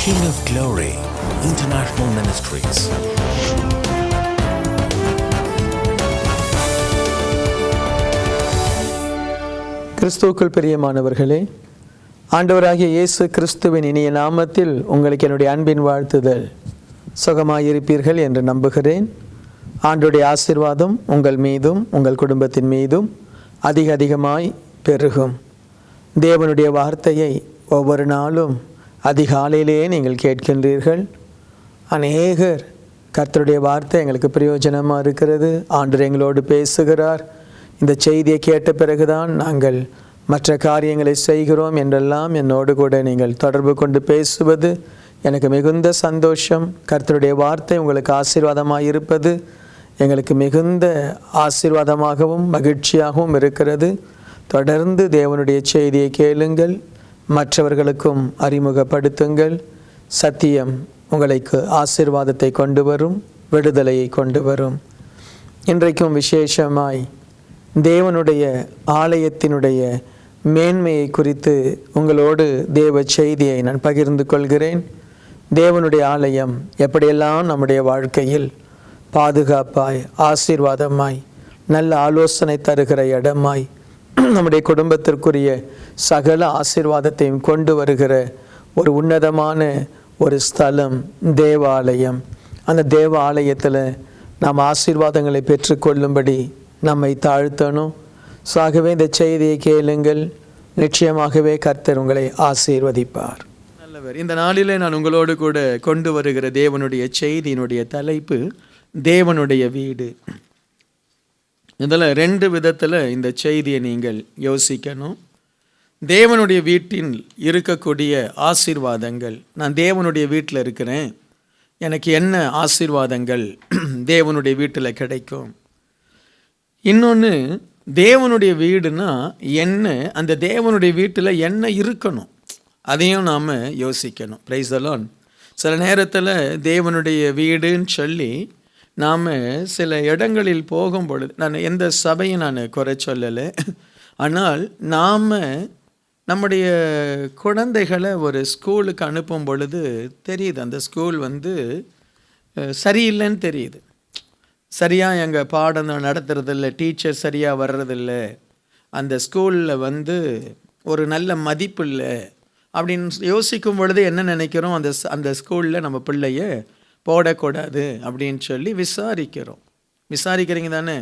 King of Glory International Ministries. கிறிஸ்துவுக்குள் பிரியமானவர்களே, ஆண்டவராகிய இயேசு கிறிஸ்துவின் இனிய நாமத்தில் உங்களுக்கு என்னுடைய அன்பின் வாழ்த்துதல். சுகமாயிருப்பீர்கள் என்று நம்புகிறேன். ஆண்டவருடைய ஆசீர்வாதம் உங்கள் மீதும் உங்கள் குடும்பத்தின் மீதும் அதிகமாய் பெருகும். தேவனுடைய வார்த்தையை ஒவ்வொரு நாளும் அதிகாலையிலே நீங்கள் கேட்கின்றீர்கள். அநேகர் கர்த்தருடைய வார்த்தை எங்களுக்கு பிரயோஜனமாக இருக்கிறது, ஆண்டவர் எங்களோடு பேசுகிறார், இந்த செய்தியை கேட்ட பிறகுதான் நாங்கள் மற்ற காரியங்களை செய்கிறோம் என்றெல்லாம் என்னோடு கூட நீங்கள் தொடர்பு கொண்டு பேசுவது எனக்கு மிகுந்த சந்தோஷம். கர்த்தருடைய வார்த்தை உங்களுக்கு ஆசீர்வாதமாக இருப்பது எங்களுக்கு மிகுந்த ஆசீர்வாதமாகவும் மகிழ்ச்சியாகவும் இருக்கிறது. தொடர்ந்து தேவனுடைய செய்தியை கேளுங்கள், மற்றவர்களுக்கும் அறிமுகப்படுத்துங்கள். சத்தியம் உங்களுக்கு ஆசீர்வாதத்தை கொண்டு வரும், விடுதலையை கொண்டு வரும். இன்றைக்கும் விசேஷமாய் தேவனுடைய ஆலயத்தினுடைய மேன்மையை குறித்து உங்களோடு தேவ செய்தியை நான் பகிர்ந்து கொள்கிறேன். தேவனுடைய ஆலயம் எப்படியெல்லாம் நம்முடைய வாழ்க்கையில் பாதுகாப்பாய், ஆசீர்வாதமாய், நல்ல ஆலோசனை தருகிற இடமாய், நம்முடைய குடும்பத்திற்குரிய சகல ஆசீர்வாதத்தையும் கொண்டு வருகிற ஒரு உன்னதமான ஒரு ஸ்தலம் தேவாலயம். அந்த தேவ ஆலயத்தில் நாம் ஆசீர்வாதங்களை பெற்றுக்கொள்ளும்படி நம்மை தாழ்த்தணும். ஆகவே இந்த செய்தியை கேளுங்கள், நிச்சயமாகவே கர்த்தர் உங்களை ஆசீர்வதிப்பார். நல்லவர். இந்த நாளிலே நான் உங்களோடு கூட கொண்டு வருகிற தேவனுடைய செய்தியினுடைய தலைப்பு தேவனுடைய வீடு. இதில் 2 விதத்தில் இந்த செய்தியை நீங்கள் யோசிக்கணும். தேவனுடைய வீட்டில் இருக்கக்கூடிய ஆசீர்வாதங்கள், நான் தேவனுடைய வீட்டில் இருக்கிறேன், எனக்கு என்ன ஆசீர்வாதங்கள் தேவனுடைய வீட்டில் கிடைக்கும். இன்னொன்று, தேவனுடைய வீடுனா என்ன, அந்த தேவனுடைய வீட்டில் என்ன இருக்கணும், அதையும் நாம் யோசிக்கணும். Price the Lord. சில நேரத்தில் தேவனுடைய வீடுன்னு சொல்லி நாம் சில இடங்களில் போகும் பொழுது, நான் எந்த சபையை நான் குறை சொல்லலை, ஆனால் நாம் நம்முடைய குழந்தைகளை ஒரு ஸ்கூலுக்கு அனுப்பும் பொழுது தெரியுது, அந்த ஸ்கூல் சரியில்லைன்னு தெரியுது. சரியாக எங்கள் பாடம் நடத்துறதில்ல, டீச்சர் சரியாக வர்றதில்ல, அந்த ஸ்கூலில் ஒரு நல்ல மதிப்பு இல்லை அப்படின்னு யோசிக்கும் பொழுது என்ன நினைக்கிறோம், அந்த ஸ்கூலில் நம்ம பிள்ளைய போடக்கூடாது அப்படின்னு சொல்லி விசாரிக்கிறீங்க தானே.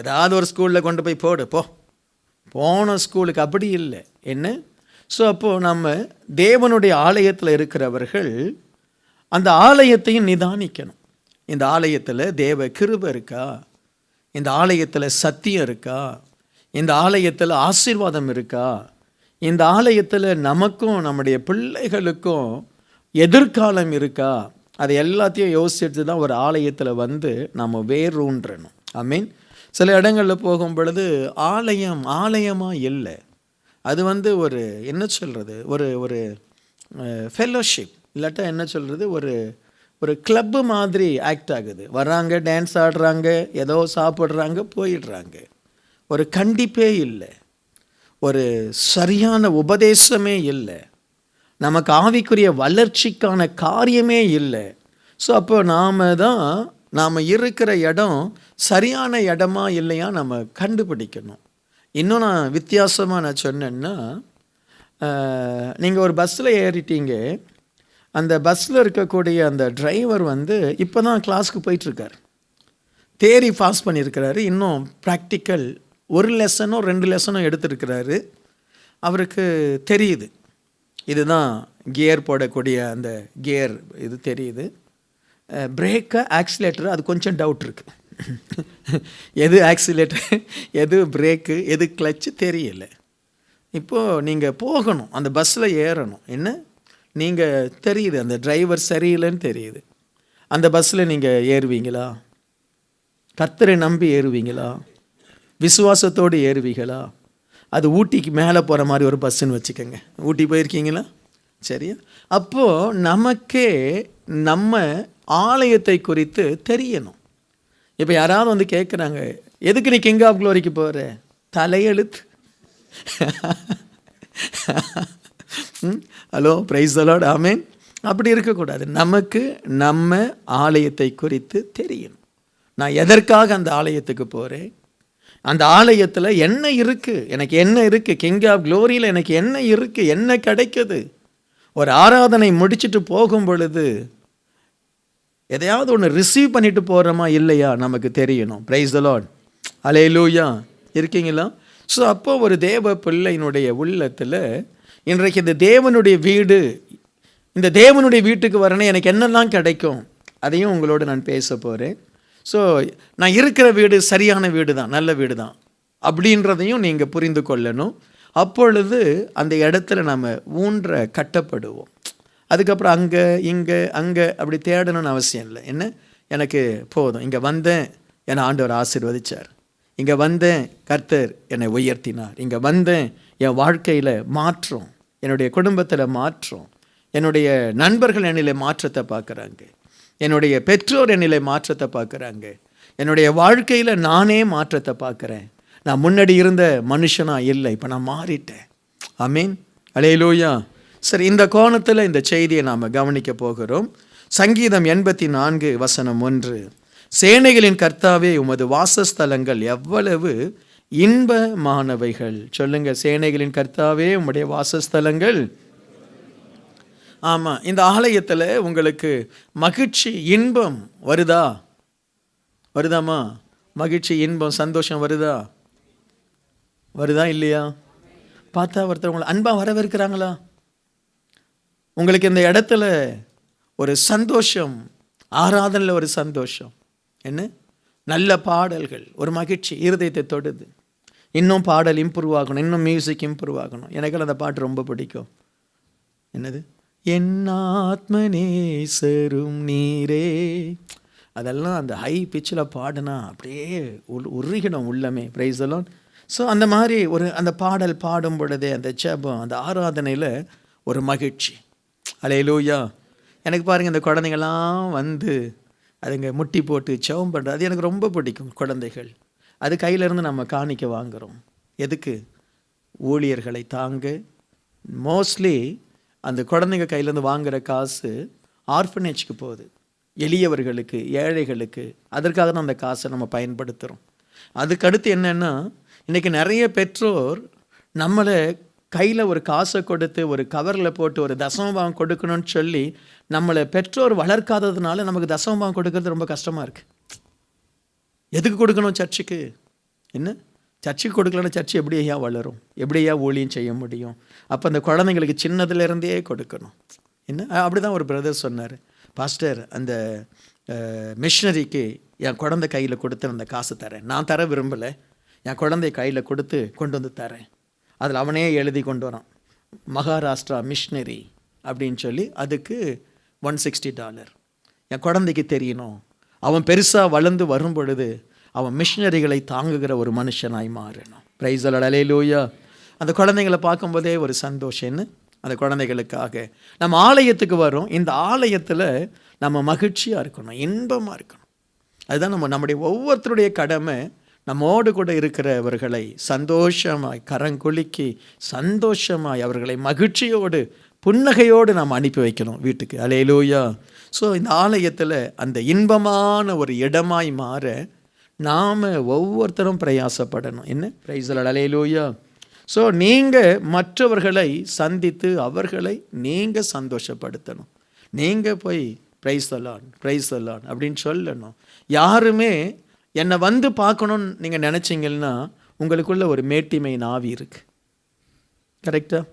ஏதாவது ஒரு ஸ்கூலில் கொண்டு போய் போன ஸ்கூலுக்கு அப்படி இல்லை என்ன. ஸோ அப்போது நம்ம தேவனுடைய ஆலயத்தில் இருக்கிறவர்கள் அந்த ஆலயத்தையும் நிதானிக்கணும். இந்த ஆலயத்தில் தேவ கிருபை இருக்கா, இந்த ஆலயத்தில் சத்தியம் இருக்கா, இந்த ஆலயத்தில் ஆசீர்வாதம் இருக்கா, இந்த ஆலயத்தில் நமக்கும் நம்முடைய பிள்ளைகளுக்கும் எதிர்காலம் இருக்கா, அதை எல்லாத்தையும் யோசிச்சுட்டு தான் ஒரு ஆலயத்தில் நம்ம வேரூன்றணும். ஐ சில இடங்களில் போகும் பொழுது ஆலயமாக இல்லை, அது ஒரு என்ன சொல்கிறது, ஒரு ஃபெல்லோஷிப் இல்லாட்டா என்ன சொல்கிறது, ஒரு கிளப்பு மாதிரி ஆக்ட் ஆகுது. வர்றாங்க, டான்ஸ் ஆடுறாங்க, ஏதோ சாப்பிட்றாங்க, போயிடுறாங்க. ஒரு கண்டிப்பே இல்லை, ஒரு சரியான உபதேசமே இல்லை, நமக்கு ஆவிக்குரிய வளர்ச்சிக்கான காரியமே இல்லை. ஸோ அப்போ நாம் இருக்கிற இடம் சரியான இடமா இல்லையா நம்ம கண்டுபிடிக்கணும். இன்னும் நான் வித்தியாசமாக சொன்னேன்னா, நீங்கள் ஒரு பஸ்ஸில் ஏறிட்டீங்க, அந்த பஸ்ஸில் இருக்கக்கூடிய அந்த டிரைவர் இப்போ தான் கிளாஸுக்கு போயிட்டுருக்கார், தேரி பாஸ் பண்ணியிருக்கிறாரு, இன்னும் ப்ராக்டிக்கல் 1 லெசனோ 2 லெசனோ எடுத்துருக்கிறாரு. அவருக்கு தெரியுது இதுதான் கியர் போடக்கூடிய அந்த கியர், இது தெரியுது. பிரேக்கு, ஆக்சிலேட்டர், அது கொஞ்சம் டவுட் இருக்குது. எது ஆக்சிலேட்டர், எது பிரேக்கு, எது கிளச்சு தெரியலை. இப்போது நீங்கள் போகணும், அந்த பஸ்ஸில் ஏறணும். என்ன நீங்கள் தெரியுது அந்த டிரைவர் சரியில்லைன்னு தெரியுது. அந்த பஸ்ஸில் நீங்கள் ஏறுவீங்களா? கர்த்தரை நம்பி ஏறுவீங்களா? விசுவாசத்தோடு ஏறுவீங்களா? அது ஊட்டிக்கு மேலே போகிற மாதிரி ஒரு பஸ்ஸுன்னு வச்சுக்கோங்க. ஊட்டி போயிருக்கீங்களா? சரியா? அப்போது நமக்கே நம்ம ஆலயத்தை குறித்து தெரியணும். இப்போ யாராவது கேட்குறாங்க, எதுக்கு நீ கிங் ஆஃப் க்ளோரிக்கு போகிற? தலையெழுத்து. ஹலோ, பிரைஸ் தி லார்ட், ஆமென். அப்படி இருக்கக்கூடாது. நமக்கு நம்ம ஆலயத்தை குறித்து தெரியணும். நான் எதற்காக அந்த ஆலயத்துக்கு போகிறேன், அந்த ஆலயத்தில் என்ன இருக்குது, எனக்கு என்ன இருக்குது, கிங் ஆஃப் க்ளோரியில் எனக்கு என்ன இருக்குது, என்ன கிடைக்குது. ஒரு ஆராதனை முடிச்சுட்டு போகும் பொழுது எதையாவது ஒன்று ரிசீவ் பண்ணிட்டு போகிறோமா இல்லையா நமக்கு தெரியணும். Praise the lord. அல்லேலூயா. இருக்கீங்களா? ஸோ அப்போ ஒரு தேவ பிள்ளையினுடைய உள்ளத்தில் இன்றைக்கு இந்த தேவனுடைய வீடு, இந்த தேவனுடைய வீட்டுக்கு வரணும், எனக்கு என்னெல்லாம் கிடைக்கும் அதையும் உங்களோடு நான் பேச போகிறேன். ஸோ நான் இருக்கிற வீடு சரியான வீடு தான், நல்ல வீடு தான் அப்படின்றதையும் நீங்கள் புரிந்து கொள்ளணும். அப்பொழுது அந்த இடத்துல நம்ம ஊன்ற கட்டப்படுவோம். அதுக்கப்புறம் அங்கே இங்கே அங்கே அப்படி தேடணும்னு அவசியம் இல்லை. என்ன, எனக்கு போதும், இங்கே வந்தேன், என்னை ஆண்டவர் ஆசீர்வதிச்சார், இங்கே வந்தேன், கர்த்தர் என்னை உயர்த்தினார், இங்கே வந்தேன், என் வாழ்க்கையில் மாற்றம், என்னுடைய குடும்பத்தில் மாற்றம், என்னுடைய நண்பர்கள் என்னிலே மாற்றத்தை பார்க்குறாங்க, என்னுடைய பெற்றோர் என்னிலே மாற்றத்தை பார்க்குறாங்க, என்னுடைய வாழ்க்கையில் நானே மாற்றத்தை பார்க்குறேன். நான் முன்னாடி இருந்த மனுஷனாக இல்லை, இப்போ நான் மாறிட்டேன். ஆமீன். அல்லேலூயா. சரி, இந்த கோணத்தில் இந்த செய்தியை நாம் கவனிக்க போகிறோம். சங்கீதம் 84:1. சேனைகளின் கர்த்தாவே, உமது வாசஸ்தலங்கள் எவ்வளவு இன்பமானவைகள். சொல்லுங்க, சேனைகளின் கர்த்தாவே, உம்முடைய வாசஸ்தலங்கள். ஆமாம், இந்த ஆலயத்தில் உங்களுக்கு மகிழ்ச்சி, இன்பம் வருதா? வருதாம்மா? மகிழ்ச்சி, இன்பம், சந்தோஷம் வருதா? வருதா இல்லையா? பார்த்தா ஒருத்தர் உங்களை அன்பாக வரவேற்கிறாங்களா? உங்களுக்கு இந்த இடத்துல ஒரு சந்தோஷம், ஆராதனையில் ஒரு சந்தோஷம், என்ன நல்ல பாடல்கள், ஒரு மகிழ்ச்சி இருதயத்தை தொடுது. இன்னும் பாடல் இம்ப்ரூவ் ஆகணும், இன்னும் மியூசிக் இம்ப்ரூவ் ஆகணும். எனக்கு அந்த பாட்டு ரொம்ப பிடிக்கும். என்னது, என் ஆத்மநேசரும் நீரே, அதெல்லாம் அந்த ஹை பிச்சில் பாடினா அப்படியே உருகிடும் உள்ளமே. Price the Lord. ஸோ அந்த மாதிரி ஒரு அந்த பாடல் பாடும் பொழுதே, அந்த ஜெபம், அந்த ஆராதனையில் ஒரு மகிழ்ச்சி. அல்லேலூயா. எனக்கு பாருங்கள், இந்த குழந்தைங்கள்லாம் வந்து அதுங்க முட்டி போட்டு ஜெபம் பண்ணுறது, அது எனக்கு ரொம்ப பிடிக்கும். குழந்தைகள் அது கையிலேருந்து நம்ம காணிக்க வாங்குகிறோம். எதுக்கு? ஊழியர்களை தாங்க. மோஸ்ட்லி அந்த குழந்தைங்க கையிலேருந்து வாங்குகிற காசு ஆர்ஃபனேஜ்க்கு போகுது, எளியவர்களுக்கு, ஏழைகளுக்கு. அதற்காக தான் அந்த காசை நம்ம பயன்படுத்துகிறோம். அதுக்கடுத்து என்னென்னா, இன்றைக்கி நிறைய பெற்றோர் நம்மளை கையில் ஒரு காசை கொடுத்து ஒரு கவரில் போட்டு ஒரு தசமபாகம் கொடுக்கணும்னு சொல்லி நம்மளை பெற்றோர் வளர்க்காததுனால நமக்கு தசமபாகம் கொடுக்கறது ரொம்ப கஷ்டமாக இருக்குது. எதுக்கு கொடுக்கணும்? சர்ச்சுக்கு. என்ன, சர்ச்சுக்கு கொடுக்கலன்னா சர்ச்சு எப்படி ஐயா வளரும், எப்படி ஐயா ஊழியம் செய்ய முடியும்? அப்போ அந்த குழந்தைங்களுக்கு சின்னதுலேருந்தே கொடுக்கணும். என்ன, அப்படி தான் ஒரு பிரதர் சொன்னார், பாஸ்டர், அந்த மிஷினரிக்கு என் குழந்தை கையில் கொடுத்து அந்த காசு தரேன், நான் தர விரும்பலை, என் குழந்தைய கையில் கொடுத்து கொண்டு வந்து தரேன். அதில் அவனே எழுதி கொண்டு வரான், மகாராஷ்டிரா மிஷினரி அப்படின்னு சொல்லி. அதுக்கு $160. என் குழந்தைக்கு தெரியணும், அவன் பெருசாக வளர்ந்து வரும் பொழுது அவன் மிஷினரிகளை தாங்குகிற ஒரு மனுஷனாய் மாறணும். Praise the lord. அல்லேலூயா. அந்த குழந்தைங்களை பார்க்கும்போதே ஒரு சந்தோஷம். என்ன, அந்த குழந்தைகளுக்காக நம்ம ஆலயத்துக்கு வரோம். இந்த ஆலயத்தில் நம்ம மகிழ்ச்சியாக இருக்கணும், இன்பமாக இருக்கணும். அதுதான் நம்முடைய ஒவ்வொருத்தருடைய கடமை. நம்மோடு கூட இருக்கிறவர்களை சந்தோஷமாய் கரங்குலுக்கி சந்தோஷமாய் அவர்களை மகிழ்ச்சியோடு புன்னகையோடு நாம் அனுப்பி வைக்கணும் வீட்டுக்கு. அல்லேலூயா. ஸோ இந்த ஆலயத்தில் அந்த இன்பமான ஒரு இடமாய் மாற நாம் ஒவ்வொருத்தரும் பிரயாசப்படணும். என்ன, price the lord. Hallelujah. So நீங்கள் மற்றவர்களை சந்தித்து அவர்களை நீங்கள் சந்தோஷப்படுத்தணும். நீங்கள் போய் price the Lord, price the Lord அப்படின்னு சொல்லணும். யாருமே என்னை வந்து பார்க்கணுன்னு நீங்கள் நினச்சிங்கன்னா உங்களுக்குள்ள ஒரு மேட்டிமை நாவி இருக்குது. கரெக்டாக?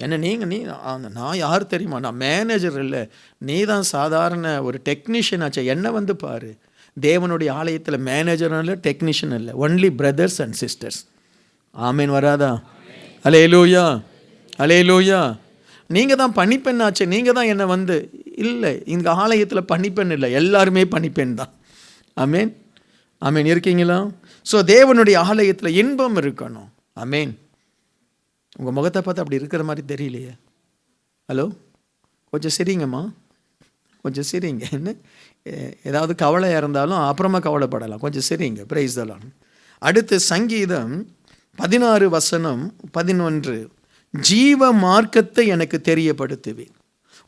என்ன, நான் யார் தெரியுமா? நான் மேனேஜர் இல்லை, நீ தான் சாதாரண ஒரு டெக்னீஷியன் ஆச்சு, என்னை வந்து பாரு. தேவனுடைய ஆலயத்தில் மேனேஜரும் இல்லை, டெக்னீஷியன் இல்லை, ஒன்லி பிரதர்ஸ் அண்ட் சிஸ்டர்ஸ். ஆமீன். வராதா? அல்லேலூயா. அல்லேலூயா. நீங்கள் தான் பணிப்பெண் ஆச்சு, நீங்கள் தான் என்னை வந்து. இல்லை, இந்த ஆலயத்தில் பணிப்பெண் இல்லை, எல்லாருமே பணிப்பெண் தான். ஆமீன். ஆமீன். இருக்கீங்களா? ஸோ தேவனுடைய ஆலயத்தில் இன்பம் இருக்கணும். ஆமீன். உங்கள் முகத்தை பார்த்து அப்படி இருக்கிற மாதிரி தெரியலையே. ஹலோ, கொஞ்சம் சிரிங்கம்மா, கொஞ்சம் சிரிங்க. என்ன, ஏதாவது கவலையாக இருந்தாலும் அப்புறமா கவலைப்படலாம், கொஞ்சம் சிரிங்க. Praise the lord. அடுத்து சங்கீதம் 16:11. ஜீவ மார்க்கத்தை எனக்கு தெரியப்படுத்துவேன்,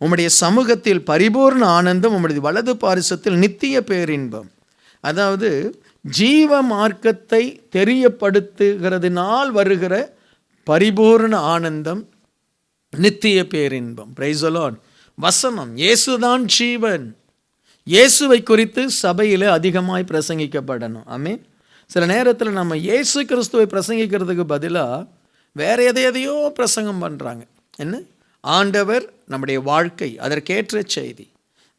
உம்முடைய சமூகத்தில் பரிபூர்ண ஆனந்தம், உம்முடைய வலது பாரிசத்தில் நித்திய பேரின்பம். அதாவது ஜீவ மார்க்கத்தை தெரியப்படுத்துகிறதுனால் வருகிற பரிபூர்ண ஆனந்தம், நித்திய பேரின்பம். Price the Lord. வசனம் இயேசுதான் ஜீவன். இயேசுவை குறித்து சபையில் அதிகமாய் பிரசங்கிக்கப்படணும். ஆமென். சில நேரத்தில் நம்ம இயேசு கிறிஸ்துவை பிரசங்கிக்கிறதுக்கு பதிலாக வேற எதையோ பிரசங்கம் பண்ணுறாங்க. என்ன? ஆண்டவர், நம்முடைய வாழ்க்கை, அதற்கேற்ற செய்தி.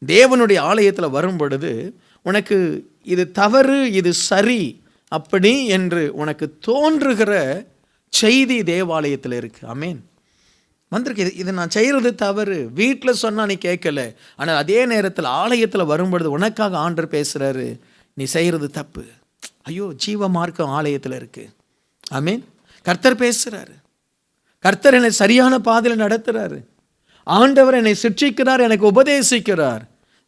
தேவனுடைய ஆலயத்தில் வரும் பொழுது உனக்கு இது தவறு, இது சரி அப்படி என்று உனக்கு தோன்றுகிற செய்தி தேவாலயத்தில் இருக்குது. ஆமென். வந்திருக்கு. இது நான் செய்கிறது தவறு. வீட்டில் சொன்னால் நீ கேட்கல, ஆனால் அதே நேரத்தில் ஆலயத்தில் வரும்பொழுது உனக்காக ஆண்டவர் பேசுகிறாரு, நீ செய்கிறது தப்பு. ஐயோ, ஜீவ மார்க்கம் ஆலயத்தில் இருக்குது. ஆமென். கர்த்தர் பேசுகிறாரு. கர்த்தர் என்னை சரியான பாதையில் நடத்துகிறாரு. ஆண்டவர் என்னை சிட்சிக்கிறார், எனக்கு உபதேசிக்கிறார்.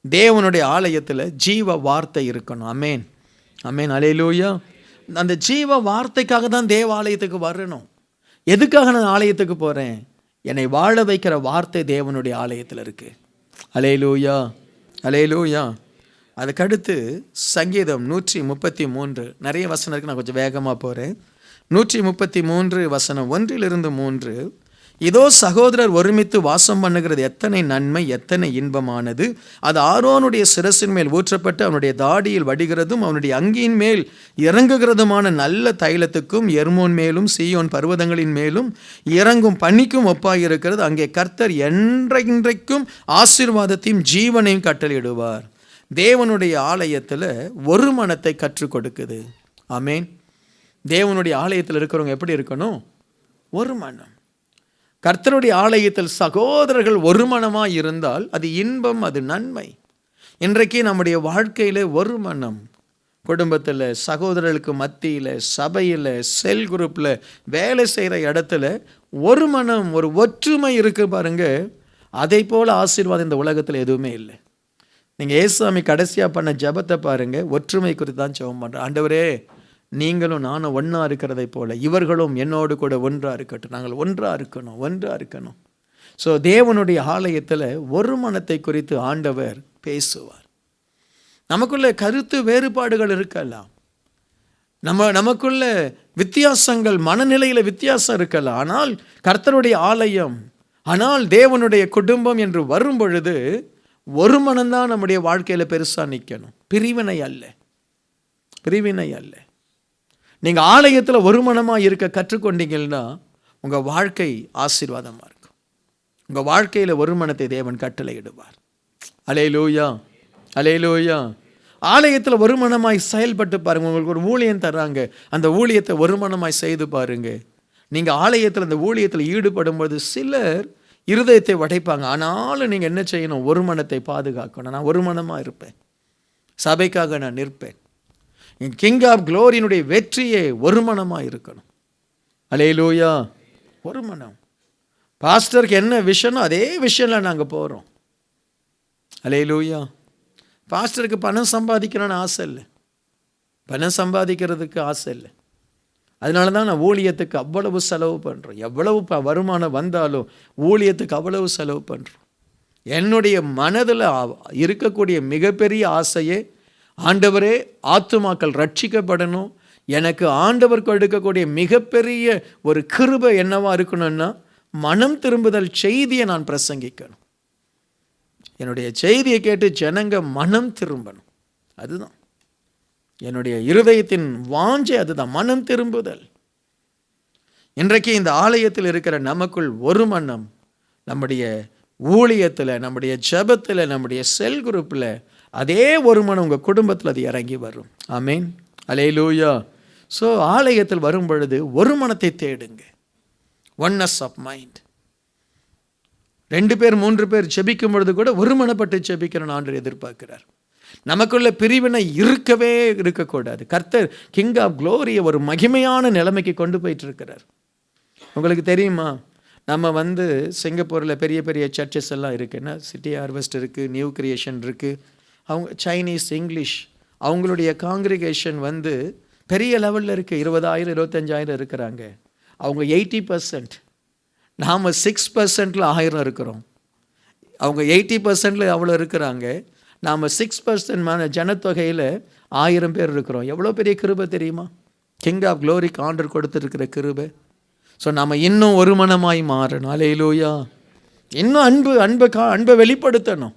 தேவனுடைய ஆலயத்தில் ஜீவ வார்த்தை இருக்கணும். ஆமென். ஆமென். அல்லேலூயா. அந்த ஜீவ வார்த்தைக்காக தான் தேவாலயத்துக்கு வரணும். எதுக்காக நான் ஆலயத்துக்கு போகிறேன்? என்னை வாழ வைக்கிற வார்த்தை தேவனுடைய ஆலயத்தில் இருக்குது. அல்லேலூயா, அல்லேலூயா. அதுக்கடுத்து சங்கீதம் 133, நிறைய வசனம் இருக்குது, நான் கொஞ்சம் வேகமாக போகிறேன். 133 வசனம் 1-3. இதோ சகோதரர் ஒருமித்து வாசம் பண்ணுகிறது எத்தனை நன்மை, எத்தனை இன்பமானது. அது ஆரோனுடைய சிரசின் மேல் ஊற்றப்பட்டு அவனுடைய தாடியில் வடிகிறதும் அவனுடைய அங்கியின் மேல் இறங்குகிறதுமான நல்ல தைலத்துக்கும் எர்மோன் மேலும் சீயோன் பர்வதங்களின் மேலும் இறங்கும் பனிக்கும் ஒப்பாயிருக்கிறது. அங்கே கர்த்தர் என்றைக்கும் ஆசீர்வாதத்தையும் ஜீவனையும் கட்டளையிடுவார். தேவனுடைய ஆலயத்தில் ஒரு மனத்தை கற்றுக் கொடுக்குது. ஆமென். தேவனுடைய ஆலயத்தில் இருக்கிறவங்க எப்படி இருக்கணும்? ஒரு மனம். கர்த்தருடைய ஆலயத்தில் சகோதரர்கள் ஒரு மனமாக இருந்தால் அது இன்பம், அது நன்மை. இன்றைக்கு நம்முடைய வாழ்க்கையில் ஒரு மனம், குடும்பத்தில், சகோதரர்களுக்கு மத்தியில், சபையில், செல் குரூப்பில், வேலை செய்கிற இடத்துல ஒரு மனம், ஒரு ஒற்றுமை இருக்கு பாருங்க. அதை போல் ஆசீர்வாதம் இந்த உலகத்தில் எதுவுமே இல்லை. நீங்கள் ஏசாமி கடைசியாக பண்ண ஜபத்தை பாருங்க, ஒற்றுமை குறித்து தான் ஜெபம் பண்ணுறேன். ஆண்டவரே, நீங்களும் நானும் ஒன்றா இருக்கிறதை போல இவர்களும் என்னோடு கூட ஒன்றாக இருக்கட்டும். நாங்கள் ஒன்றாக இருக்கணும். ஸோ தேவனுடைய ஆலயத்தில் ஒரு மனத்தை குறித்து ஆண்டவர் பேசுவார். நமக்குள்ள கருத்து வேறுபாடுகள் இருக்கலாம், நமக்குள்ள வித்தியாசங்கள், மனநிலையில் வித்தியாசம் இருக்கலாம். ஆனால் கர்த்தருடைய ஆலயம், ஆனால் தேவனுடைய குடும்பம் என்று வரும் பொழுது ஒரு மனம்தான் நம்முடைய வாழ்க்கையில் பெருசாக நிற்கணும். பிரிவினை அல்ல. நீங்கள் ஆலயத்தில் ஒரு மனமாக இருக்க கற்றுக்கொண்டீங்கன்னா உங்கள் வாழ்க்கை ஆசீர்வாதமாக இருக்கும். உங்கள் வாழ்க்கையில் ஒரு மனத்தை தேவன் கட்டளையிடுவார். அல்லேலூயா, அல்லேலூயா. ஆலயத்தில் ஒரு மனமாய் செயல்பட்டு பாருங்கள். உங்களுக்கு ஒரு ஊழியம் தர்றாங்க, அந்த ஊழியத்தை ஒரு மனமாய் செய்து பாருங்க. நீங்கள் ஆலயத்தில் அந்த ஊழியத்தில் ஈடுபடும்போது சிலர் இருதயத்தை உடைப்பாங்க. ஆனாலும் நீங்கள் என்ன செய்யணும்? ஒரு மனத்தை பாதுகாக்கணும். நான் ஒரு மனமாக இருப்பேன், சபைக்காக நான் நிற்பேன். கிங் ஆஃப் க்ளோரியினுடைய வெற்றியே ஒரு மனமாக இருக்கணும். அல்லேலூயா. ஒரு மனம். பாஸ்டருக்கு என்ன விஷயமோ அதே விஷயம்ல நாங்கள் போகிறோம். அல்லேலூயா. பாஸ்டருக்கு பணம் சம்பாதிக்கணும்னு ஆசை இல்லை, பணம் சம்பாதிக்கிறதுக்கு ஆசை இல்லை. அதனால தான் நான் ஊழியத்துக்கு அவ்வளவு செலவு பண்ணுறோம். எவ்வளவு வருமானம் வந்தாலும் ஊழியத்துக்கு அவ்வளவு செலவு பண்ணுறோம். என்னுடைய மனதில் இருக்கக்கூடிய மிகப்பெரிய ஆசையே, ஆண்டவரே, ஆத்துமாக்கள் ரட்சிக்கப்படணும். எனக்கு ஆண்டவர் கொடுக்கக்கூடிய மிகப்பெரிய ஒரு கிருபை என்னவா இருக்கணும்னா, மனம் திரும்புதல் செய்தியை நான் பிரசங்கிக்கணும். என்னுடைய செய்தியை கேட்டு ஜனங்க மனம் திரும்பணும். அதுதான் என்னுடைய இருதயத்தின் வாஞ்சை, அதுதான் மனம் திரும்புதல். இன்றைக்கு இந்த ஆலயத்தில் இருக்கிற நமக்குள் ஒரு மனம், நம்முடைய ஊழியத்தில், நம்முடைய ஜெபத்தில், நம்முடைய செல் குரூப்பில் அதே ஒரு மனம் உங்கள் குடும்பத்தில் அது இறங்கி வரும். ஆமென். அல்லேலூயா. ஸோ ஆலயத்தில் வரும் பொழுது ஒரு மனத்தை தேடுங்க. Oneness of mind. 2 பேர் 3 பேர் ஜெபிக்கும் பொழுது கூட ஒரு மனப்பட்டு ஜெபிக்கணும்னு ஆண்டவர் எதிர்பார்க்கிறார். நமக்குள்ள பிரிவினை இருக்கக்கூடாது. கர்த்தர் கிங் ஆஃப் க்ளோரியை ஒரு மகிமையான நிலைமைக்கு கொண்டு போயிட்டு இருக்கிறார். உங்களுக்கு தெரியுமா, நம்ம சிங்கப்பூரில் பெரிய பெரிய சர்ச்சஸ் எல்லாம் இருக்குன்னா, சிட்டி ஹார்வெஸ்ட் இருக்குது, நியூ கிரியேஷன் இருக்குது, அவங்க சைனீஸ், இங்கிலீஷ், அவங்களுடைய காங்கிரிகேஷன் பெரிய லெவலில் இருக்குது. 20,000 25,000 இருக்கிறாங்க. அவங்க 80%, நாம் 6%ல் 1000 இருக்கிறோம். அவங்க 80% அவ்வளோ இருக்கிறாங்க. நாம் 6% ஜனத்தொகையில் 1000 பேர் இருக்கிறோம். எவ்வளோ பெரிய கிருபை தெரியுமா? கிங் ஆஃப் க்ளோரிக்கு ஆண்டர் கொடுத்துருக்கிற கிருபை. ஸோ நாம் இன்னும் ஒரு மனமாய் மாறணும். அல்லேலூயா. இன்னும் அன்பை வெளிப்படுத்தணும்.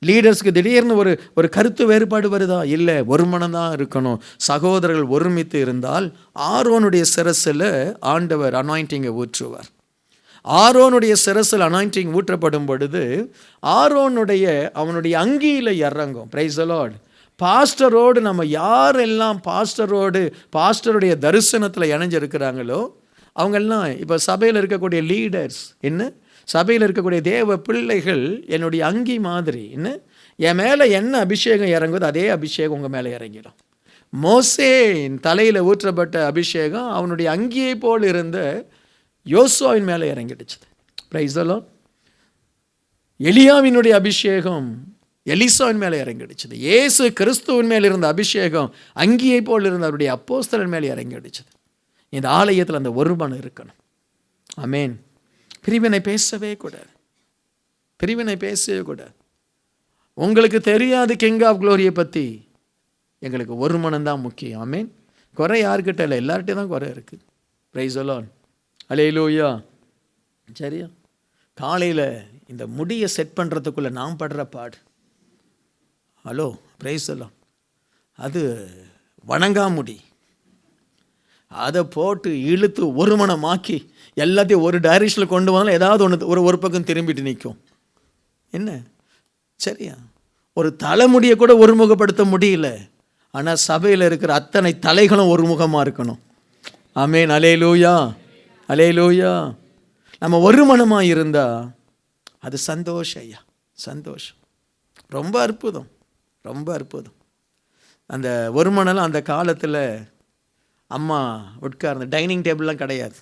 லீடர்ஸ்க்கு திடீர்னு ஒரு கருத்து வேறுபாடு வருதா? இல்லை, ஒரு மனம்தான் இருக்கணும். சகோதரர்கள் ஒருமித்து இருந்தால் ஆரோனுடைய சிரசில் ஆண்டவர் அனாயிண்டிங்கை ஊற்றுவார். ஆரோனுடைய சிரசில் அனாயிண்டிங் ஊற்றப்படும் பொழுது அவனுடைய அங்கியில் இறங்கும். Price the Lord. பாஸ்டரோடு நம்ம யாரெல்லாம் பாஸ்டருடைய தரிசனத்தில் இணைஞ்சிருக்கிறாங்களோ அவங்கெல்லாம் இப்போ சபையில் இருக்கக்கூடிய லீடர்ஸ், சபையில் இருக்கக்கூடிய தேவ பிள்ளைகள் என்னுடைய அங்கி மாதிரி. என் மேலே என்ன அபிஷேகம் இறங்குதோ அதே அபிஷேகம் உங்கள் மேலே இறங்கிடும். மோசேயின் தலையில் ஊற்றப்பட்ட அபிஷேகம் அவனுடைய அங்கியை போல் இருந்த யோசுவாவின் மேலே இறங்கிடுச்சு. Price the Lord. எலியாவினுடைய அபிஷேகம் எலிசாவின் மேலே இறங்கிடுச்சது. இயேசு கிறிஸ்துவின் மேலே இருந்த அபிஷேகம் அங்கியை போல் இருந்த அவருடைய அப்போஸ்தலன் மேலே இறங்கிடுச்சது. இந்த ஆலயத்தில் அந்த ஒரு மனம் இருக்கணும். ஆமென். பிரிவினை பேசவே கூடாது. உங்களுக்கு தெரியாது கிங் ஆஃப் க்ளோரியை பற்றி. எங்களுக்கு ஒரு மனம்தான் முக்கியம். ஆமென். குறை யாருக்கிட்ட இல்லை, எல்லார்கிட்டையும் தான் குறை இருக்குது. Praise the lord. அல்லேலூயா. சரியா? காலையில் இந்த முடியை செட் பண்ணுறதுக்குள்ளே நான் படுற பாடு. Hello, praise the lord. அது வணங்காமுடி. அதை போட்டு இழுத்து ஒரு மனமாக்கி எல்லாத்தையும் ஒரு டைரக்ஷனில் கொண்டு வந்தாலும் ஏதாவது ஒரு பக்கம் திரும்பிட்டு நிற்கும். என்ன சரியா? ஒரு தலைமுடியை கூட ஒருமுகப்படுத்த முடியல. ஆனால் சபையில் இருக்கிற அத்தனை தலைகளும் ஒருமுகமாக இருக்கணும். ஆமென். அல்லேலூயா. நம்ம ஒரு மனமாக இருந்தால் அது சந்தோஷம் ஐயா, சந்தோஷம். ரொம்ப அற்புதம். அந்த ஒரு மனலாம் அந்த காலத்தில் அம்மா உட்கார்ந்த டைனிங் டேபிள்லாம் கிடையாது.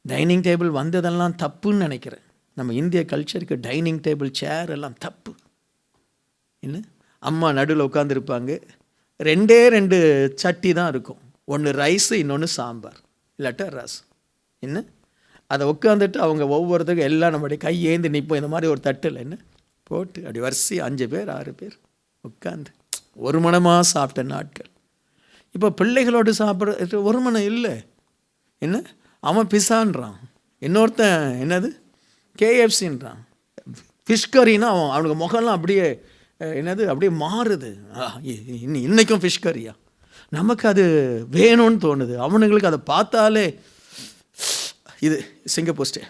டைனிங் டேபிள் வந்ததெல்லாம் தப்புன்னு நினைக்கிறேன். நம்ம இந்திய கல்ச்சருக்கு டைனிங் டேபிள் சேர் எல்லாம் தப்பு. இல்லை, அம்மா நடுவில் உட்காந்துருப்பாங்க. 2 சட்டி தான் இருக்கும். ஒன்று ரைஸு, இன்னொன்று சாம்பார், இல்லாட்டா ரசம். அதை உட்காந்துட்டு அவங்க ஒவ்வொருத்தருக்கும் எல்லாம் நம்மளுடைய கையேந்து நிற்போம். இந்த மாதிரி ஒரு தட்டில் போட்டு அப்படி வரிசை 5 பேர் 6 பேர் உட்காந்து ஒரு மனமாக சாப்பிட்ட நாட்கள். இப்போ பிள்ளைகளோடு சாப்பிட்ற ஒரு மனம் இல்லை. அவன் பிசான்றான், இன்னொருத்தன் என்னது கேஎஃப்சின்றான், ஃபிஷ் கறின்னா அவனுக்கு முகம்லாம் அப்படியே அப்படியே மாறுது. இன்றைக்கும் ஃபிஷ் கறியா? நமக்கு அது வேணும்னு தோணுது. அவனுங்களுக்கு அதை பார்த்தாலே இது சிங்கப்பூர் ஸ்டே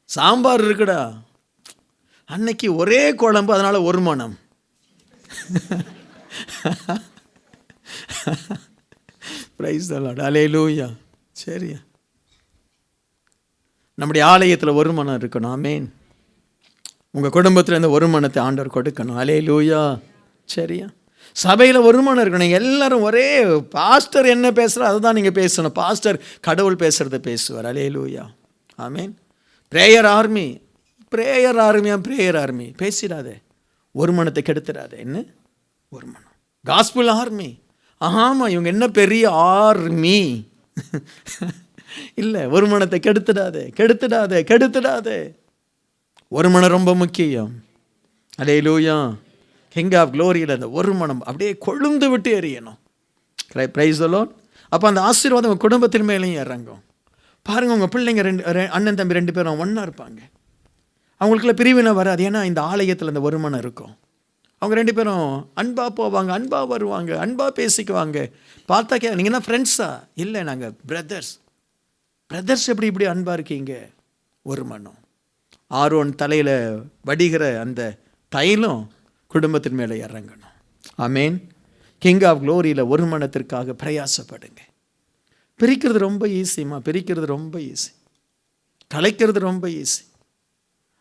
சாம்பார் இருக்குடா, அன்னைக்கு ஒரே குழம்பு, அதனால் ஒரு மனம். Praise the lord. அல்லேலூயா. சரியா? நம்முடைய ஆலயத்தில் ஒரு மனம் இருக்கணும். ஆமென். உங்கள் குடும்பத்தில் இந்த ஒரு மனத்தை ஆண்டவர் கொடுக்கணும். அல்லேலூயா. சரியா? சபையில் ஒரு மனம் இருக்கணும். எல்லாரும் ஒரே பாஸ்டர் என்ன பேசுகிறோம் அதை தான் நீங்கள் பேசணும். பாஸ்டர் கடவுள் பேசுகிறத பேசுவார். அல்லேலூயா. ஆமென். ப்ரேயர் ஆர்மி பேசிடாதே, ஒரு மனத்தை கெடுத்துடாதே. ஒரு மனம். Gospel army. ஆமாம், இவங்க என்ன பெரிய ஆர்மி இல்லை, ஒரு மனத்தை கெடுத்துடாதே. ஒரு மனம் ரொம்ப முக்கியம். அல்லேலூயா. கிங் ஆஃப் க்ளோரியில் அந்த ஒரு மனம் அப்படியே கொழுந்து விட்டு எறியணும். Price the Lord. அப்போ அந்த ஆசீர்வாதம் உங்கள் குடும்பத்தின் மேலேயும் இறங்கும். பாருங்கள், உங்கள் பிள்ளைங்க அண்ணன் தம்பி 2 பேரும் ஒன்றா இருப்பாங்க. அவங்களுக்குள்ள பிரிவினை வராது. ஏன்னா இந்த ஆலயத்தில் அந்த ஒரு மனம் இருக்கும். அவங்க 2 பேரும் அன்பாக போவாங்க, அன்பாக வருவாங்க, அன்பாக பேசிக்குவாங்க. பார்த்தா நீங்கள் என்ன ஃப்ரெண்ட்ஸா? இல்லை, நாங்கள் பிரதர்ஸ். எப்படி அன்பாக இருக்கீங்க? ஒரு மனம். ஆரோன் தலையில் வடிகிற அந்த தைலம் குடும்பத்தின் மேலே இறங்கணும். ஆமென். கிங் ஆஃப் க்ளோரியில் ஒரு மனத்திற்காக பிரயாசப்படுங்க. பிரிக்கிறது ரொம்ப ஈஸிமா, கலைக்கிறது ரொம்ப ஈஸி.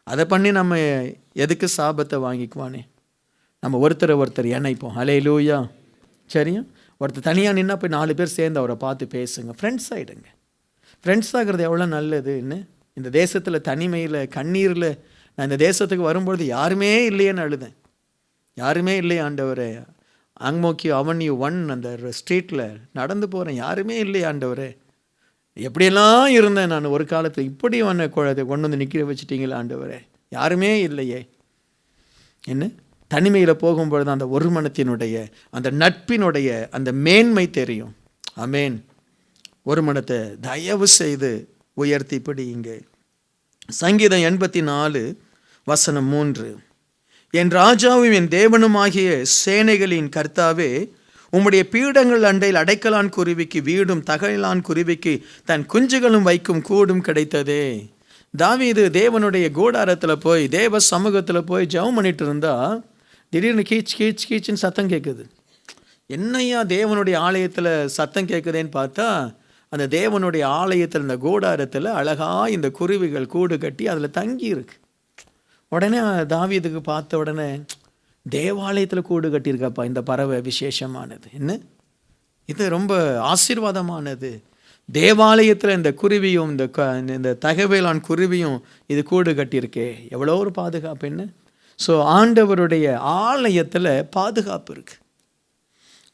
அதை பண்ணி நம்ம எதுக்கு சாபத்தை வாங்கிக்குவானே? நம்ம ஒருத்தர் இணைப்போம். அல்லேலூயா. சரியா? ஒருத்தர் தனியாக நின்னா போய் 4 பேர் சேர்ந்து அவரை பார்த்து பேசுங்க. ஃப்ரெண்ட்ஸ் ஆகிடுங்க. ஃப்ரெண்ட்ஸ் ஆகிறது எவ்வளோ நல்லதுன்னு. இந்த தேசத்தில் தனிமையில் கண்ணீரில் நான் இந்த தேசத்துக்கு வரும்பொழுது யாருமே இல்லையேன்னு அழுதேன். யாருமே இல்லையே ஆண்டவரே. அங்மோக்கியோ அவன்யூ 1 அந்த ஸ்ட்ரீட்டில் நடந்து போகிறேன், யாருமே இல்லையே ஆண்டவரே. எப்படியெல்லாம் இருந்தேன் நான் ஒரு காலத்தில், இப்படி உன்னை கொண்டு வந்து நிற்க வச்சுட்டீங்களா ஆண்டவரே, யாருமே இல்லையே. என்ன தனிமையில் போகும்பொழுது அந்த ஒரு மனத்தினுடைய அந்த நட்பினுடைய அந்த மேன்மை தெரியும். ஆமேன். ஒரு மனத்தை தயவு செய்து உயர்த்தி பிடியுங்க. சங்கீதம் 84 வசனம் 3. என் ராஜாவும் என் தேவனுமாகிய சேனைகளின் கர்த்தாவே, உம்முடைய பீடங்கள் அண்டையில் அடைக்கலான் குருவிக்கு வீடும் தகலான் குருவிக்கு தன் குஞ்சுகளும் வைக்கும் கூடும் கிடைத்ததே. தாவீது தேவனுடைய கூடாரத்தில் போய் தேவ சமூகத்தில் போய் ஜெபம் பண்ணிட்டு இருந்தா திடீர்னு கீச் கீச் கீச்சுன்னு சத்தம் கேட்குது. என்னையா தேவனுடைய ஆலயத்தில் சத்தம் கேட்குதேன்னு பார்த்தா, அந்த தேவனுடைய ஆலயத்தில் இந்த கூடாரத்தில் அழகாக இந்த குருவிகள் கூடு கட்டி அதில் தங்கி இருக்கு. உடனே தாவீதுக்கு பார்த்த உடனே, தேவாலயத்தில் கூடு கட்டியிருக்காப்பா இந்த பறவை, விசேஷமானது, என்ன இது ரொம்ப ஆசீர்வாதமானது. தேவாலயத்தில் இந்த குருவியும் இந்த தகவேலான் குருவியும் இது கூடு கட்டியிருக்கே, எவ்வளோ ஒரு பாதுகாப்பு. என்ன ஸோ ஆண்டவருடைய ஆலயத்தில் பாதுகாப்பு இருக்குது,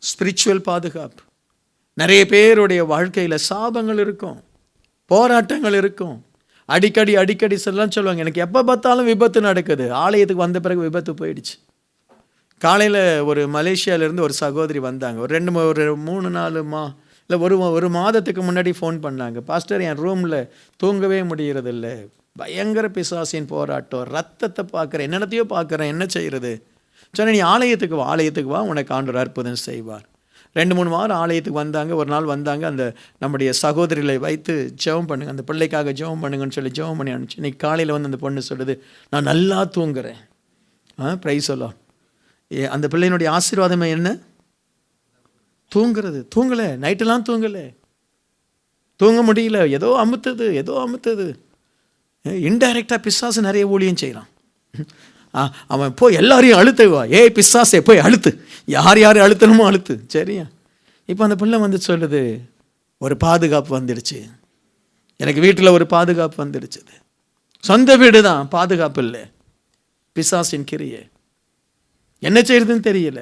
ஸ்பிரிச்சுவல் பாதுகாப்பு. நிறைய பேருடைய வாழ்க்கையில் சாபங்கள் இருக்கும், போராட்டங்கள் இருக்கும். அடிக்கடி சொல்லுவாங்க, எனக்கு எப்போ பார்த்தாலும் விபத்து நடக்குது. ஆலயத்துக்கு வந்த பிறகு விபத்து போயிடுச்சு. காலையில் ஒரு மலேசியாவிலேருந்து ஒரு சகோதரி வந்தாங்க. ஒரு 3-4 இல்லை ஒரு மாதத்துக்கு முன்னாடி ஃபோன் பண்ணாங்க. பாஸ்டர், என் ரூமில் தூங்கவே முடியறதில்ல, பயங்கர பிசாசின் போராட்டம், ரத்தத்தை பார்க்குறேன், என்னென்னத்தையோ பார்க்குறேன், என்ன செய்கிறது. சொன்னேன், நீ ஆலயத்துக்கு வா, உனக்கு ஆண்டவர் அற்புதம் செய்வார். 2-3 வாரம் ஆலயத்துக்கு வந்தாங்க. ஒரு நாள் வந்தாங்க, அந்த நம்முடைய சகோதரிகளை வைத்து ஜெபம் பண்ணுங்க, அந்த பிள்ளைக்காக ஜெபம் பண்ணுங்கன்னு சொல்லி ஜெபம் பண்ணி அனுப்பிச்சு. இன்னைக்கு காலையில் வந்து அந்த பொண்ணு சொல்லுது, நான் நல்லா தூங்குறேன். ப்ரைஸ் சொல்லலாம். அந்த பிள்ளையினுடைய ஆசீர்வாதமே என்ன? தூங்கலை, நைட்டெல்லாம் தூங்க முடியல, ஏதோ அமுத்துது. இன்டைரக்டாக பிசாசு நிறைய ஊழியம் செய்கிறான். அவன் போய் எல்லாரையும் அழுத்துவா, ஏய் பிசாசே போய் அழுத்து, யார் அழுத்தணுமோ அழுத்து. சரியா? இப்போ அந்த பிள்ளை வந்து சொல்லுது, ஒரு பாதுகாப்பு வந்துடுச்சு எனக்கு, வீட்டில் ஒரு பாதுகாப்பு வந்துடுச்சு. சொந்த வீடு தான், பாதுகாப்பு இல்லை, பிசாசின் கிரியை. என்ன செய்யறதுன்னு தெரியல.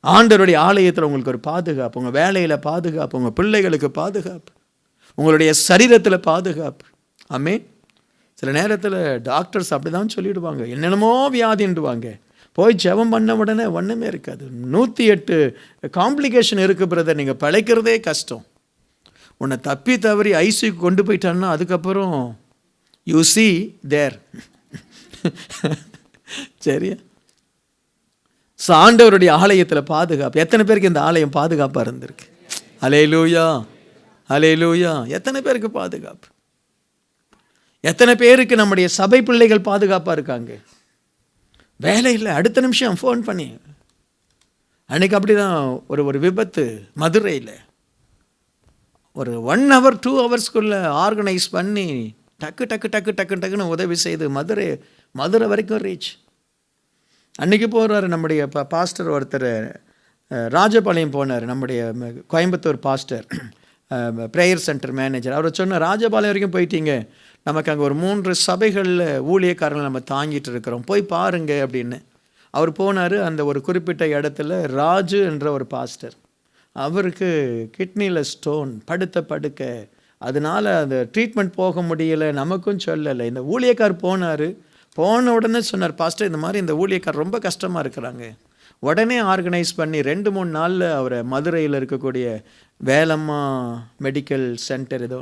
ஆண்டவருடைய ஆலயத்தில் உங்களுக்கு ஒரு பாதுகாப்பு, உங்கள் வேலையில் பாதுகாப்பு, உங்கள் பிள்ளைகளுக்கு பாதுகாப்பு, உங்களுடைய சரீரத்தில் பாதுகாப்பு. ஆமென். சில நேரத்தில் டாக்டர்ஸ் அப்படி தான் சொல்லிவிடுவாங்க, என்னென்னமோ வியாதின்டுவாங்க. போய் ஜெபம் பண்ண உடனே ஒன்றுமே இருக்காது. 108 காம்ப்ளிகேஷன் இருக்குது பிரதர், நீங்கள் பிழைக்கிறதே கஷ்டம். உன்னை தவறி ஐசியூக்கு கொண்டு போயிட்டான்னா அதுக்கப்புறம் யூ சி தேர். சரியா? ஆண்டவருடைய ஆலயத்தில் பாதுகாப்பு. எத்தனை பேருக்கு இந்த ஆலயம் பாதுகாப்பாக இருந்திருக்கு? அல்லேலூயா. எத்தனை பேருக்கு பாதுகாப்பு? எத்தனை பேருக்கு நம்முடைய சபை பிள்ளைகள் பாதுகாப்பாக இருக்காங்க? வேலை இல்லை, அடுத்த நிமிஷம் ஃபோன் பண்ணி. அன்னைக்கு அப்படி தான் ஒரு விபத்து மதுரையில். ஒரு 1 hour 2 hours ஆர்கனைஸ் பண்ணி டக்குன்னு உதவி செய்து மதுரை வரைக்கும் ரீச். அன்றைக்கி போகிறாரு நம்முடைய பாஸ்டர் ஒருத்தர், ராஜபாளையம் போனார், நம்முடைய Coimbatore pastor, prayer centre manager. அவர் சொன்ன, ராஜபாளையம் வரைக்கும் போயிட்டீங்க, நமக்கு அங்கே ஒரு 3 சபைகளில் ஊழியக்காரங்களை நம்ம தாங்கிட்டு இருக்கிறோம், போய் பாருங்க அப்படின்னு. அவர் போனார். அந்த ஒரு குறிப்பிட்ட இடத்துல ராஜு என்ற ஒரு பாஸ்டர், அவருக்கு கிட்னியில் ஸ்டோன், படுக்க, அதனால் அந்த ட்ரீட்மெண்ட் போக முடியலை, நமக்கும் சொல்லலை. இந்த ஊழியக்கார் போன உடனே சொன்னார், பாஸ்டர் இந்த மாதிரி இந்த ஊழியக்கார் ரொம்ப கஷ்டமாக இருக்கிறாங்க. உடனே ஆர்கனைஸ் பண்ணி 2-3 நாளில் அவரை மதுரையில் இருக்கக்கூடிய வேலம்மா மெடிக்கல் சென்டர் ஏதோ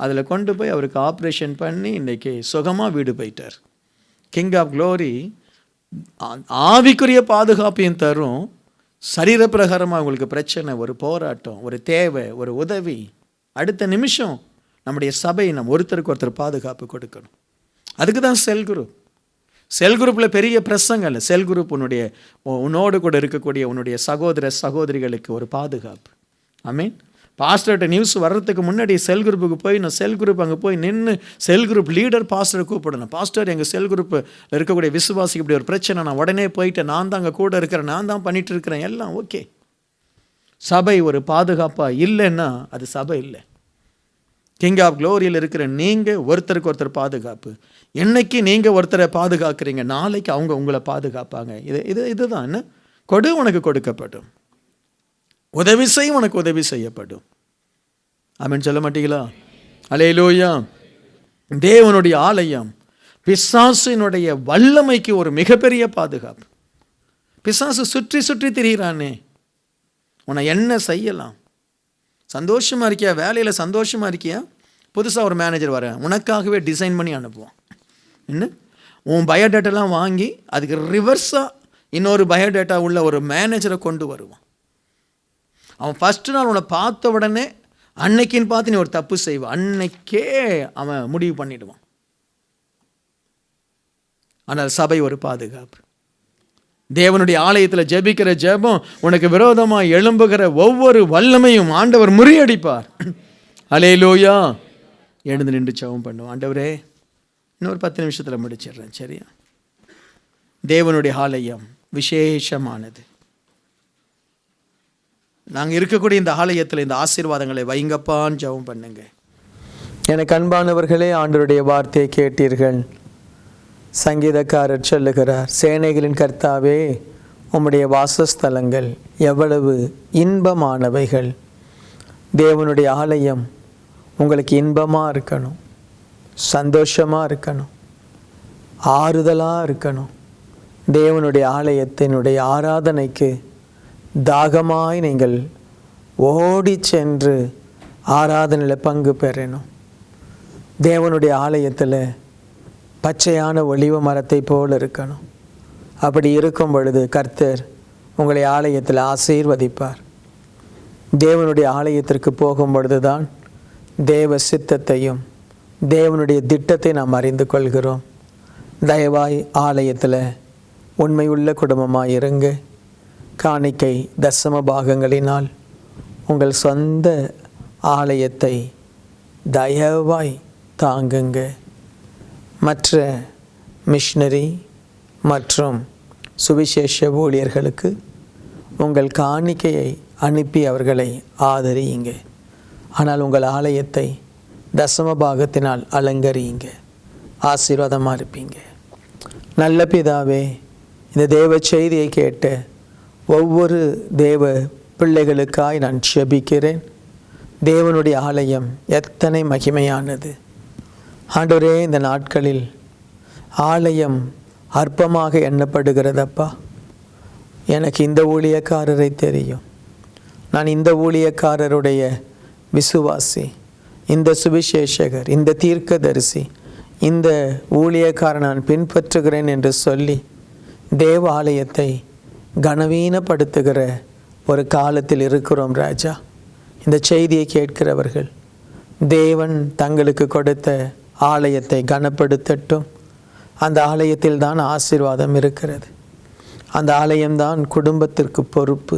அதில் கொண்டு போய் அவருக்கு ஆப்ரேஷன் பண்ணி இன்றைக்கி சுகமாக வீடு போயிட்டார். கிங் ஆஃப் க்ளோரி ஆவிக்குரிய பாதுகாப்பையும் தரும், சரீர பிரகாரமாக உங்களுக்கு பிரச்சனை, ஒரு போராட்டம், ஒரு தேவை, ஒரு உதவி, அடுத்த நிமிஷம் நம்முடைய சபை நம்ம ஒருத்தருக்கு ஒருத்தர் பாதுகாப்பு கொடுக்கணும். அதுக்கு தான் செல் குரூப்பில் பெரிய பிரசங்கம் இல்லை. செல் குரூப் உன்னோடு கூட இருக்கக்கூடிய உன்னுடைய சகோதரிகளுக்கு ஒரு பாதுகாப்பு. ஆமீன். பாஸ்டர்கிட்ட நியூஸ் வர்றதுக்கு முன்னாடி செல் குரூப்புக்கு போய், நான் செல் குரூப் அங்கே போய் நின்று செல் குரூப் லீடர் பாஸ்டரை கூப்பிடணும். பாஸ்டர், எங்கள் செல் குரூப்பில் இருக்கக்கூடிய விசுவாசிக்கு இப்படி ஒரு பிரச்சனை, நான் உடனே போயிட்டு நான் தான் அங்கே கூட இருக்கிறேன், நான் தான் பண்ணிட்டு இருக்கிறேன், எல்லாம் ஓகே. சபை ஒரு பாதுகாப்பாக இல்லைன்னா அது சபை இல்லை. கிங் ஆஃப் க்ளோரியில் இருக்கிற நீங்கள் ஒருத்தருக்கு ஒருத்தர் பாதுகாப்பு. என்னைக்கு நீங்கள் ஒருத்தரை பாதுகாக்கிறீங்க, நாளைக்கு அவங்க உங்களை பாதுகாப்பாங்க. இதுதான் என்ன, கொடு உனக்கு கொடுக்கப்படும், உதவி செய் உனக்கு உதவி செய்யப்படும். ஆமென் சொல்ல மாட்டீங்களா? அல்லேலூயா. தேவனுடைய ஆலயம் பிசாசினுடைய வல்லமைக்கு ஒரு மிகப்பெரிய பாதுகாப்பு. பிசாசு சுற்றி சுற்றி திரிகிறானே, உன்னை என்ன செய்யலாம்? சந்தோஷமாக இருக்கியா? வேலையில் சந்தோஷமாக இருக்கியா? புதுசாக ஒரு மேனேஜர் வர உனக்காகவே டிசைன் பண்ணி அனுப்புவான். என்ன, உன் பயோடேட்டாலாம் வாங்கி அதுக்கு ரிவர்ஸாக இன்னொரு பயோடேட்டா உள்ள ஒரு மேனேஜரை கொண்டு வருவான். அவன் ஃபஸ்ட்டு நாள் உன்னை பார்த்த உடனே அன்னைக்குன்னு பார்த்து நீ ஒரு தப்பு செய்வான், அன்னைக்கே அவன் முடிவு பண்ணிடுவான். ஆனால் சபை ஒரு பாதுகாப்பு. தேவனுடைய ஆலயத்தில் ஜெபிக்கிற ஜெபம் உனக்கு விரோதமாக எழும்புகிற ஒவ்வொரு வல்லமையும் ஆண்டவர் முறியடிப்பார். அல்லேலூயா. எழுந்து நின்று ஜெபம் பண்ணுவோம். ஆண்டவரே, இன்னொரு 10 நிமிஷத்தில் முடிச்சிடுறேன், சரியா? தேவனுடைய ஆலயம் விசேஷமானது. நாங்கள் இருக்கக்கூடிய இந்த ஆலயத்தில் இந்த ஆசீர்வாதங்களை வைங்கப்பான்னு ஜெபம் பண்ணுங்க. எனக்கு அன்பானவர்களே, ஆண்டவருடைய வார்த்தையை கேட்டீர்கள். சங்கீதக்காரர் சொல்லுகிறார், சேனைகளின் கர்த்தாவே, உம்முடைய வாசஸ்தலங்கள் எவ்வளவு இன்பமானவைகள். தேவனுடைய ஆலயம் உங்களுக்கு இன்பமாக இருக்கணும், சந்தோஷமாக இருக்கணும், ஆறுதலாக இருக்கணும். தேவனுடைய ஆலயத்தினுடைய ஆராதனைக்கு தாகமாய் நீங்கள் ஓடி சென்று ஆராதனையில் பங்கு பெறணும். தேவனுடைய ஆலயத்தில் பச்சையான ஒலிவ மரத்தை போல் இருக்கணும். அப்படி இருக்கும் பொழுது கர்த்தர் உங்களை ஆலயத்தில் ஆசீர்வதிப்பார். தேவனுடைய ஆலயத்திற்கு போகும் பொழுது தான் தேவ சித்தத்தையும் தேவனுடைய திட்டத்தை நாம் அறிந்து கொள்கிறோம். தயவாய் ஆலயத்தில் உண்மையுள்ள குடும்பமாக இருங்க. காணிக்கை தசம பாகங்களினால் உங்கள் சொந்த ஆலயத்தை தயவாய் தாங்குங்க. மற்ற மிஷனரி மற்றும் சுவிசேஷ ஊழியர்களுக்கு உங்கள் காணிக்கையை அனுப்பி அவர்களை ஆதரியுங்க. ஆனால் உங்கள் ஆலயத்தை தசம பாகத்தினால் அலங்கரியுங்க. ஆசீர்வாதமாக இருப்பீங்க. நல்ல பிதாவே, இந்த தேவ செய்தியை கேட்ட ஒவ்வொரு தேவ பிள்ளைகளுக்காய் நான் ஜெபிக்கிறேன். தேவனுடைய ஆலயம் எத்தனை மகிமையானது. ஆண்டவரே, இந்த நாட்களில் ஆலயம் அற்பமாக எண்ணப்படுகிறதப்பா. எனக்கு இந்த ஊழியக்காரரை தெரியும், நான் இந்த ஊழியக்காரருடைய விசுவாசி, இந்த சுவிசேஷகர், இந்த தீர்க்கதரிசி, இந்த ஊழியக்காரர் நான் பின்பற்றுகிறேன் என்று சொல்லி தேவ ஆலயத்தை கனவீனப்படுத்துகிற ஒரு காலத்தில் இருக்கிறோம் ராஜா. இந்த செய்தியை கேட்கிறவர்கள் தேவன் தங்களுக்கு கொடுத்த ஆலயத்தை கனப்படுத்தட்டும். அந்த ஆலயத்தில் தான் ஆசீர்வாதம் இருக்கிறது. அந்த ஆலயம்தான் குடும்பத்திற்கு பொறுப்பு.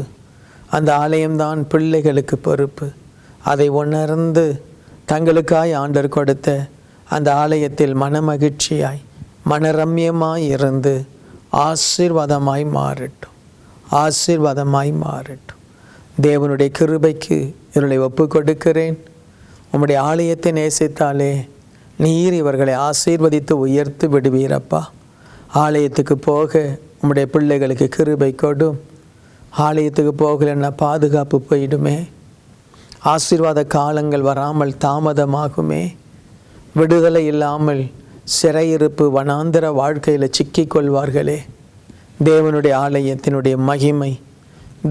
அந்த ஆலயம்தான் பிள்ளைகளுக்கு பொறுப்பு. அதை உணர்ந்து தங்களுக்காய் ஆண்டவர் கொடுத்த அந்த ஆலயத்தில் மனமகிழ்ச்சியாய் மனரம்யமாய் இருந்து ஆசீர்வாதமாய் மாறட்டும், ஆசீர்வாதமாய் மாறட்டும். தேவனுடைய கிருபைக்கு இவர்களை ஒப்பு கொடுக்கிறேன். உம்முடைய ஆலயத்தை நேசித்தாலே நீர் இவர்களை ஆசீர்வதித்து உயர்த்து விடுவீரப்பா. ஆலயத்துக்கு போக உம்முடைய பிள்ளைகளுக்கு கிருபை கொடும். ஆலயத்துக்கு போகலைன்னா பாதுகாப்பு போயிடுமே, ஆசீர்வாத காலங்கள் வராமல் தாமதமாகுமே, விடுதலை இல்லாமல் சிறையிருப்பு வனாந்தர வாழ்க்கையில் சிக்கிக்கொள்வார்களே. தேவனுடைய ஆலயத்தினுடைய மகிமை,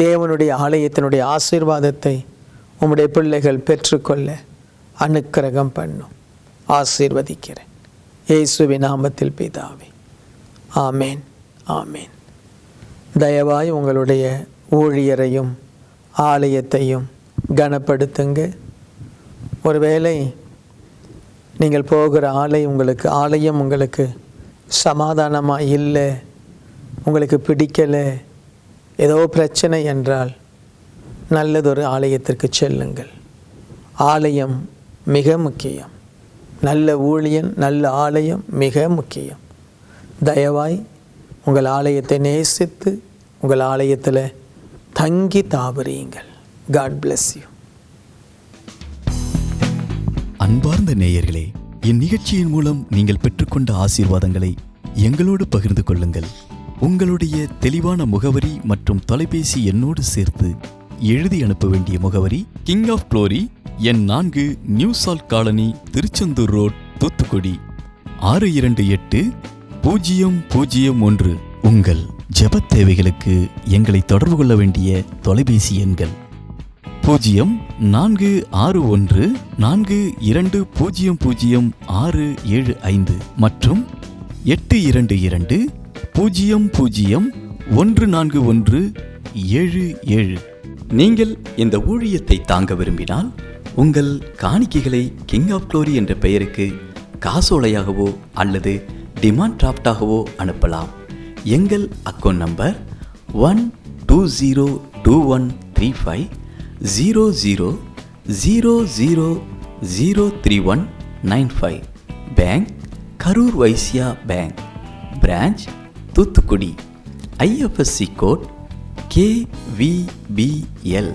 தேவனுடைய ஆலயத்தினுடைய ஆசீர்வாதத்தை உம்முடைய பிள்ளைகள் பெற்றுக்கொள்ள அனுக்கிரகம் பண்ணும். ஆசீர்வதிக்கிறேன் இயேசுவின் நாமத்தில் பிதாவே, ஆமேன், ஆமேன். தயவாய் உங்களுடைய ஊழியரையும் ஆலயத்தையும் கனப்படுத்துங்க. ஒருவேளை நீங்கள் போகிற ஆலயம் உங்களுக்கு சமாதானமாக இல்லை, உங்களுக்கு பிடிக்கலை, ஏதோ பிரச்சனை என்றால் நல்லதொரு ஆலயத்திற்கு செல்லுங்கள். ஆலயம் மிக முக்கியம். நல்ல ஊழியன், நல்ல ஆலயம் மிக முக்கியம். தயவாய் உங்கள் ஆலயத்தை நேசித்து உங்கள் ஆலயத்தில் தங்கி தாவறியுங்கள். God bless you. அன்பார்ந்த நேயர்களே, இந்நிகழ்ச்சியின் மூலம் நீங்கள் பெற்றுக்கொண்ட ஆசீர்வாதங்களை எங்களோடு பகிர்ந்து கொள்ளுங்கள். உங்களுடைய தெளிவான முகவரி மற்றும் தொலைபேசி எண்ணோடு சேர்த்து எழுதி அனுப்ப வேண்டிய முகவரி கிங் ஆஃப் க்ளோரி, எண் 4, new salt colony, Tiruchendur road, Thoothukudi 628001. உங்கள் ஜெபத் தேவைகளுக்கு எங்களை தொடர்பு கொள்ள வேண்டிய தொலைபேசி எண்கள் 041142000675 மற்றும் 8220014177. நீங்கள் இந்த ஊழியத்தை தாங்க விரும்பினால் உங்கள் காணிக்கைகளை கிங் ஆஃப் க்ளோரி என்ற பெயருக்கு காசோலையாகவோ அல்லது டிமாண்ட் டிராஃப்டாகவோ அனுப்பலாம். எங்கள் account number 120213500003195. Bank Karur Vysya bank, branch Thoothukudi. IFSC code KVBL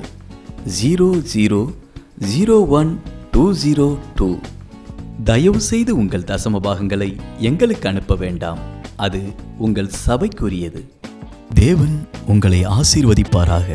0001202. தயவு செய்து உங்கள் தசம பாகங்களை எங்களுக்கு அனுப்ப வேண்டாம், அது உங்கள் சபைக்குரியது. தேவன் உங்களை ஆசீர்வதிப்பாராக.